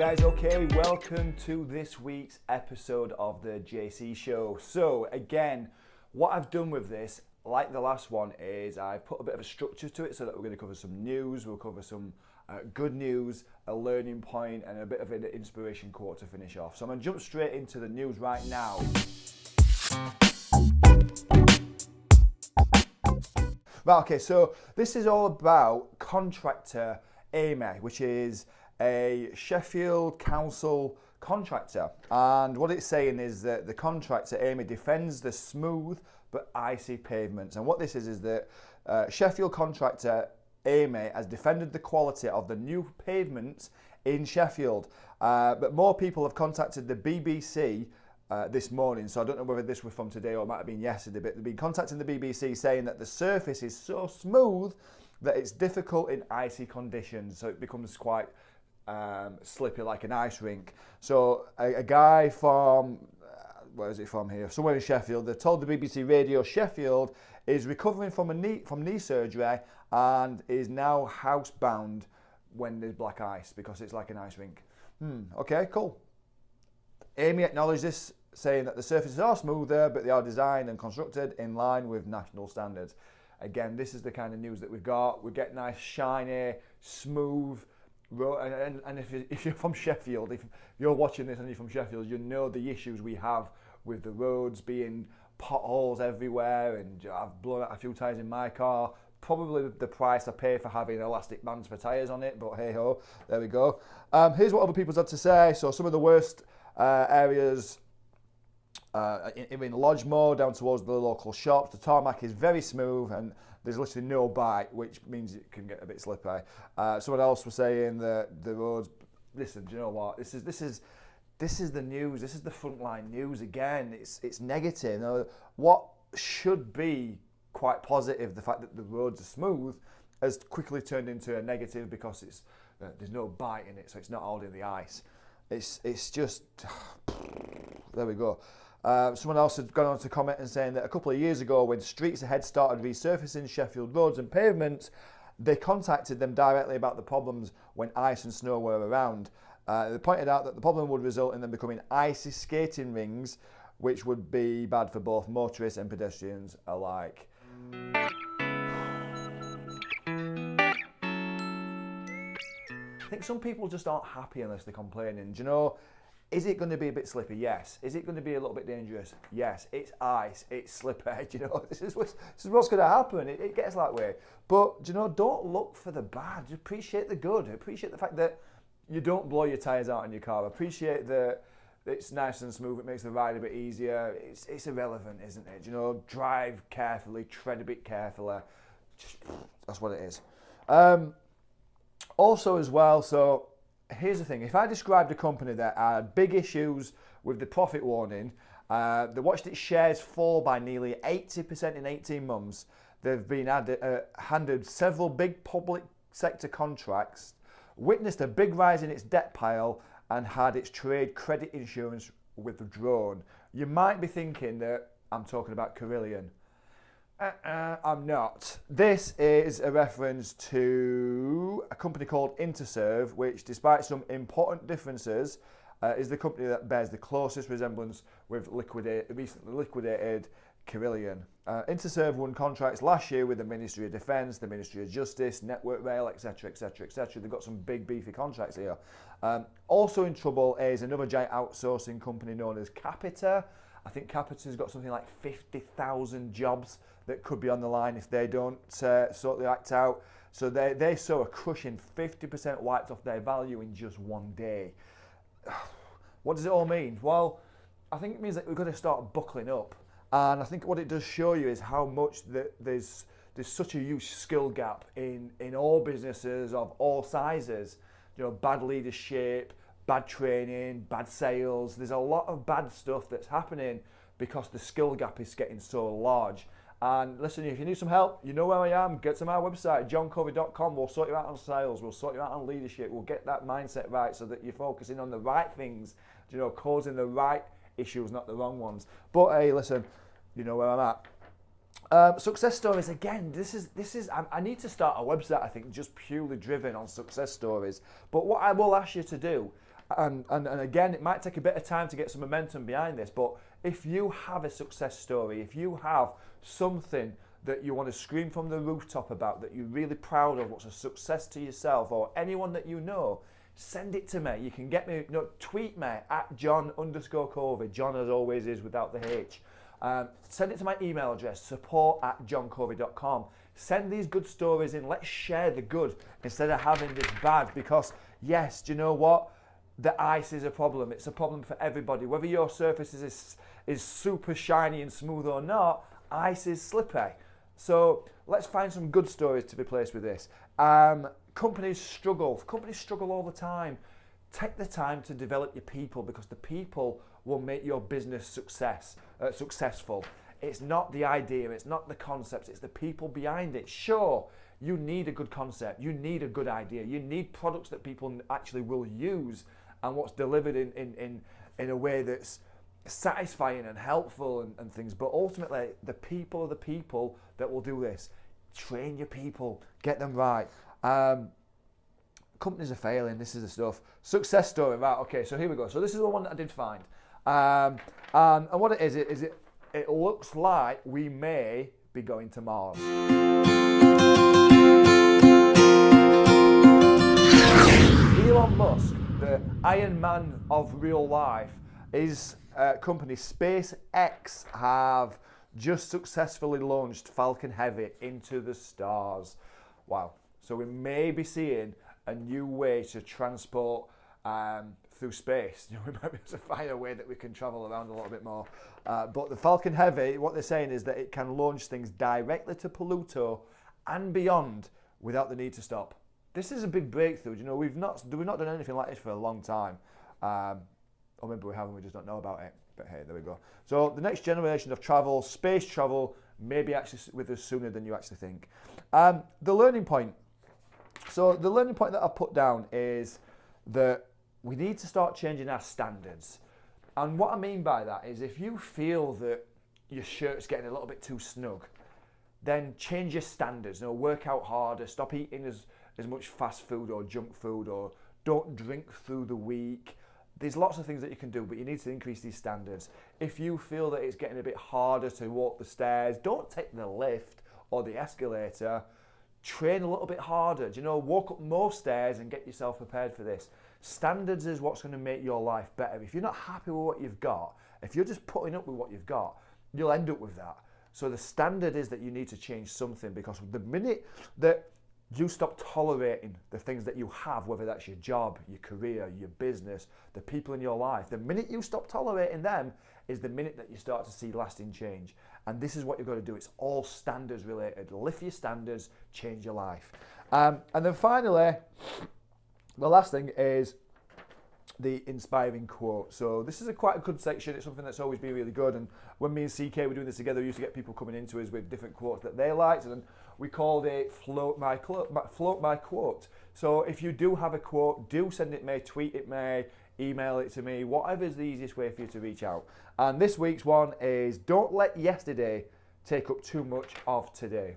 guys, okay, welcome to this week's episode of the JC Show. So again, what I've done with this, like the last one, is I've put a bit of a structure to it so that we're going to cover some news, we'll cover some good news, a learning point, and a bit of an inspiration quote to finish off. So I'm going to jump straight into the news right now. Right, okay, so this is all about Contractor Amey, which is a Sheffield Council contractor, and what it's saying is that the contractor Amey defends the smooth but icy pavements. And what this is that Sheffield Contractor Amey has defended the quality of the new pavements in Sheffield, but more people have contacted the BBC this morning, so I don't know whether this was from today or it might have been yesterday, but they've been contacting the BBC saying that the surface is so smooth that it's difficult in icy conditions, so it becomes quite slippy like an ice rink. So a guy from, where is it from here? Somewhere in Sheffield, they told the BBC Radio Sheffield is recovering from knee surgery and is now housebound when there's black ice because it's like an ice rink. Okay, cool. Amey acknowledged this, saying that the surfaces are smoother, but they are designed and constructed in line with national standards. Again, this is the kind of news that we've got. We get nice, shiny, smooth road, and if you're from Sheffield, if you're watching this and you're from Sheffield, you know the issues we have with the roads being potholes everywhere, and I've blown out a few tyres in my car. Probably the price I pay for having elastic bands for tyres on it, but hey ho, there we go. Here's what other people's had to say. So some of the worst areas in Lodge Moor down towards the local shops, the tarmac is very smooth and there's literally no bite, which means it can get a bit slippery. Someone else was saying that the roads. Listen, do you know what? This is the news. This is the frontline news again. It's negative. You know, what should be quite positive, the fact that the roads are smooth, has quickly turned into a negative because it's there's no bite in it, so it's not holding the ice. It's just there we go. Someone else had gone on to comment and saying that a couple of years ago, when Streets Ahead started resurfacing Sheffield roads and pavements, they contacted them directly about the problems when ice and snow were around. They pointed out that the problem would result in them becoming icy skating rings, which would be bad for both motorists and pedestrians alike. I think some people just aren't happy unless they're complaining. Do you know? Is it going to be a bit slippy? Yes. Is it going to be a little bit dangerous? Yes. It's ice. It's slippery. You know, this is what's going to happen. It gets that way. But you know, don't look for the bad. Appreciate the good. Appreciate the fact that you don't blow your tyres out in your car. Appreciate that it's nice and smooth. It makes the ride a bit easier. It's irrelevant, isn't it? You know, drive carefully, tread a bit carefully. That's what it is. Also, as well, so. Here's the thing, if I described a company that had big issues with the profit warning, they watched its shares fall by nearly 80% in 18 months, they've been handed several big public sector contracts, witnessed a big rise in its debt pile, and had its trade credit insurance withdrawn. You might be thinking that I'm talking about Carillion. I'm not. This is a reference to a company called Interserve, which, despite some important differences, is the company that bears the closest resemblance with recently liquidated Carillion. Interserve won contracts last year with the Ministry of Defence, the Ministry of Justice, Network Rail, etc, etc, etc. They've got some big beefy contracts here. Also in trouble is another giant outsourcing company known as Capita. I think Capita's got something like 50,000 jobs that could be on the line if they don't sort their act out. So they saw a crushing 50% wiped off their value in just one day. What does it all mean? Well, I think it means that we're going to start buckling up. And I think what it does show you is how much there's such a huge skill gap in all businesses of all sizes. You know, bad leadership, bad training, bad sales. There's a lot of bad stuff that's happening because the skill gap is getting so large. And listen, if you need some help, you know where I am. Get to my website, johncovey.com. We'll sort you out on sales. We'll sort you out on leadership. We'll get that mindset right so that you're focusing on the right things, you know, causing the right issues, not the wrong ones. But hey, listen, you know where I'm at. Success stories, again, this is. I need to start a website, I think, just purely driven on success stories. But what I will ask you to do, And again, it might take a bit of time to get some momentum behind this, but if you have a success story, if you have something that you want to scream from the rooftop about, that you're really proud of, what's a success to yourself or anyone that you know, send it to me. You can get me, tweet me at John_Covey. John, as always, is without the H. Send it to my email address, support@johncovey.com. Send these good stories in. Let's share the good instead of having this bad, because yes, do you know what? The ice is a problem. It's a problem for everybody. Whether your surface is super shiny and smooth or not, ice is slippy. So let's find some good stories to be placed with this. Companies struggle all the time. Take the time to develop your people, because the people will make your business successful. It's not the idea, it's not the concepts, it's the people behind it. Sure, you need a good concept, you need a good idea, you need products that people actually will use and what's delivered in a way that's satisfying and helpful and things. But ultimately, the people are the people that will do this. Train your people, get them right. Companies are failing, this is the stuff. Success story, right, okay, so here we go. So this is the one that I did find. And what it is, it looks like we may be going to Mars. Elon Musk, the Iron Man of real life, his company SpaceX have just successfully launched Falcon Heavy into the stars. Wow. So we may be seeing a new way to transport through space. We might be able to find a way that we can travel around a little bit more. But the Falcon Heavy, what they're saying is that it can launch things directly to Pluto and beyond without the need to stop. This is a big breakthrough. We've not done anything like this for a long time. Or maybe we haven't, we just don't know about it. But hey, there we go. So the next generation of travel, space travel, may be actually with us sooner than you actually think. The learning point. So the learning point that I've put down is that we need to start changing our standards. And what I mean by that is, if you feel that your shirt's getting a little bit too snug, then change your standards. Work out harder, stop eating as much fast food or junk food, or don't drink through the week. There's lots of things that you can do, but you need to increase these standards. If you feel that it's getting a bit harder to walk the stairs, don't take the lift or the escalator. Train a little bit harder. Walk up more stairs and get yourself prepared for this. Standards is what's going to make your life better. If you're not happy with what you've got, if you're just putting up with what you've got, you'll end up with that. So the standard is that you need to change something, because the minute that you stop tolerating the things that you have, whether that's your job, your career, your business, the people in your life, the minute you stop tolerating them is the minute that you start to see lasting change. And this is what you've got to do. It's all standards related. Lift your standards, change your life. And then finally, the last thing is the inspiring quote. So this is quite a good section. It's something that's always been really good. And when me and CK were doing this together, we used to get people coming into us with different quotes that they liked, and then we called it Float My Quote. So if you do have a quote, do send it me, tweet it me, email it to me, whatever is the easiest way for you to reach out. And this week's one is, don't let yesterday take up too much of today.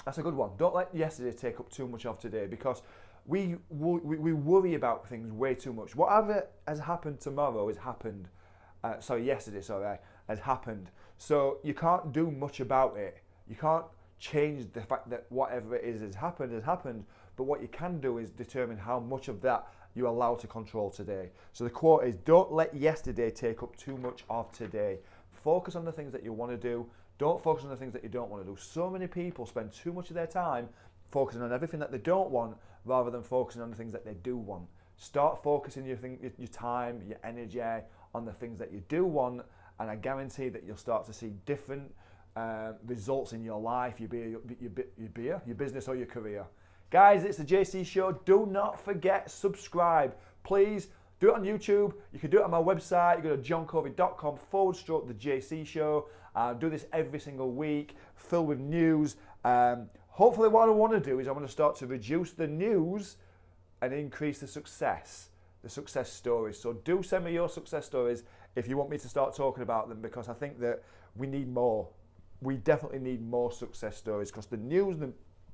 That's a good one. Don't let yesterday take up too much of today, because we worry about things way too much. Whatever has happened tomorrow has happened. Yesterday has happened. So you can't do much about it. You can't change the fact that whatever it is has happened. But what you can do is determine how much of that you allow to control today. So the quote is, don't let yesterday take up too much of today. Focus on the things that you want to do. Don't focus on the things that you don't want to do. So many people spend too much of their time focusing on everything that they don't want rather than focusing on the things that they do want. Start focusing your time, your energy on the things that you do want, and I guarantee that you'll start to see different results in your life, your business or your career. Guys, it's the JC Show. Do not forget, subscribe. Please do it on YouTube. You can do it on my website. You go to johncovey.com/the JC Show. Do this every single week, filled with news. Hopefully what I want to do is I want to start to reduce the news and increase the success stories. So do send me your success stories if you want me to start talking about them, because I think that we need more. We definitely need more success stories, because the news,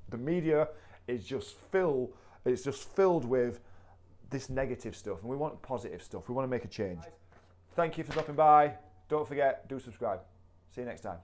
the media is just filled with this negative stuff, and we want positive stuff. We want to make a change. Thank you for stopping by. Don't forget, do subscribe. See you next time.